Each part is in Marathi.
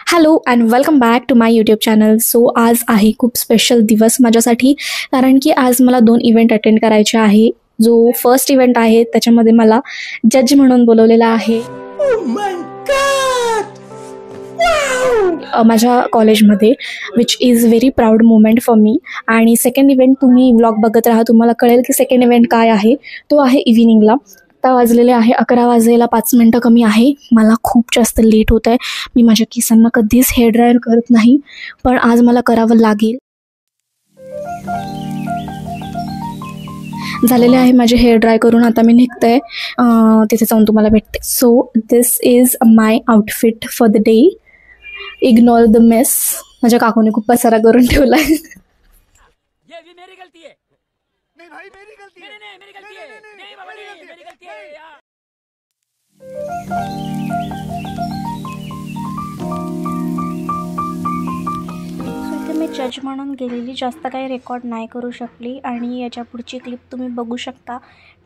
Hello and welcome back to my YouTube channel. So आज आहे खूप स्पेशल दिवस माझ्यासाठी, कारण की आज मला 2 इव्हेंट अटेंड करायचे आहे. जो फर्स्ट इव्हेंट आहे त्याच्यामध्ये मला जज म्हणून बोलवलेलं आहे माझ्या कॉलेजमध्ये, which is very proud moment for मी. आणि सेकंड इव्हेंट तुम्ही व्लॉग बघत राहा, तुम्हाला कळेल की सेकंड इव्हेंट काय आहे. तो आहे इव्हिनिंगला. आता वाजलेले आहे 11 वाजायला 5 मिनटं कमी आहे. मला खूप जास्त लेट होत आहे. मी माझ्या केसांना कधीच हेअर ड्रायर करत नाही, पण आज मला करावं लागेल. झालेले आहे माझे हेअर ड्राय करून. आता मी निघते, तिथे जाऊन तुम्हाला भेटते. So this is my outfit for the day. Ignore the mess. माझ्या काकूने खूप पसारा करून ठेवला आहे. मी जज म्हणून गेलेली, जास्त काही रेकॉर्ड नाही करू शकली. आणि याच्या पुढची क्लिप तुम्ही बघू शकता.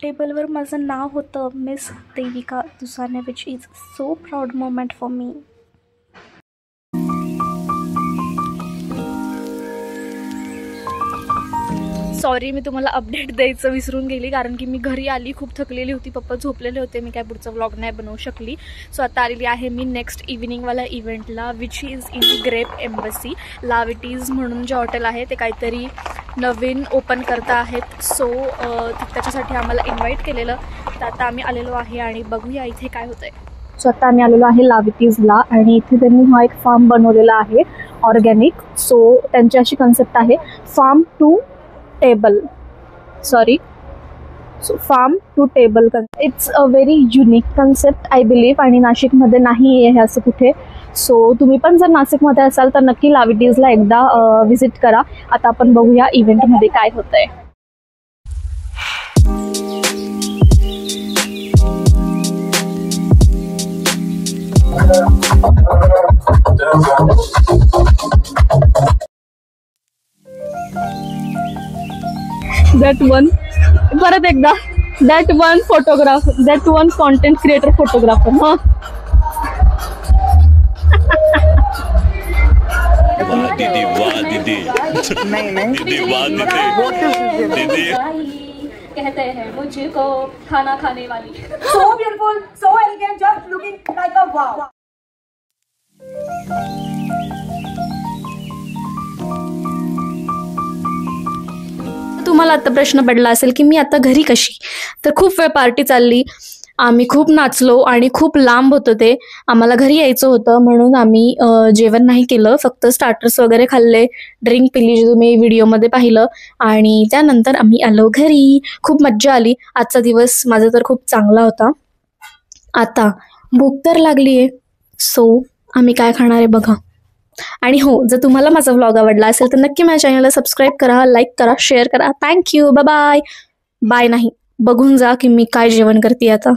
टेबलवर माझं नाव होतं miss Devika Dusane, which is so proud moment for me. Sorry, मी तुम्हाला अपडेट द्यायचं विसरून गेली, कारण की मी घरी आली, खूप थकलेली होती, पप्पा झोपलेले होते, मी काय पुढचा व्लॉग नाही बनवू शकली. सो आता आलेली आहे मी नेक्स्ट इव्हिनिंगवाला इव्हेंटला, which is in grape embassy. लाविटीज म्हणून जे हॉटेल आहे ते काहीतरी नवीन ओपन करता आहेत. सो त्याच्यासाठी आम्हाला इन्व्हाइट केलेलं. तर आता आम्ही आलेलो आहे आणि बघूया इथे काय होतं आहे. सो आता आम्ही आलेलो आहे लाविटीजला, आणि इथे त्यांनी हा एक फार्म बनवलेला आहे ऑर्गॅनिक. सो त्यांची अशी कन्सेप्ट आहे, farm to table, farm to table. It's a very unique concept I believe, आणि नाशिकमध्ये नाही आहे असं कुठे. सो तुम्ही पण जर नाशिकमध्ये असाल तर नक्की लाविटीजला एकदा व्हिजिट करा. आता आपण बघूया इव्हेंटमध्ये काय होतं आहे. दॅट वन, परत एकदा, that one photograph, that one content creator photographer. हां, दीदी वाह दीदी, नहीं दीदी वाह दीदी, कहते हैं मुझको खाना खाने वाली. So beautiful, so elegant, just looking like a wow. तुम्हाला आता प्रश्न पडला असेल की मी आता घरी कशी. तर खूप वेळ पार्टी चालली, आम्ही खूप नाचलो आणि खूप लांब होतं ते. आम्हाला घरी यायचं होतं म्हणून आम्ही जेवण नाही केलं, फक्त स्टार्टर्स वगैरे खाल्ले, ड्रिंक पिली, जे तुम्ही व्हिडिओमध्ये पाहिलं, आणि त्यानंतर आम्ही आलो घरी. खूप मज्जा आली. आजचा दिवस माझा तर खूप चांगला होता. आता भूक तर लागली आहे, सो आम्ही काय खाणार आहे बघा. आणि हो, जर तुम्हाला माझा व्लॉग आवडला असेल तर नक्की माझ्या चॅनलला सबस्क्राईब करा, लाईक करा, शेअर करा. थँक्यू. Bye bye. बाय नाही, बघून जा की मी काय जेवण करते आता.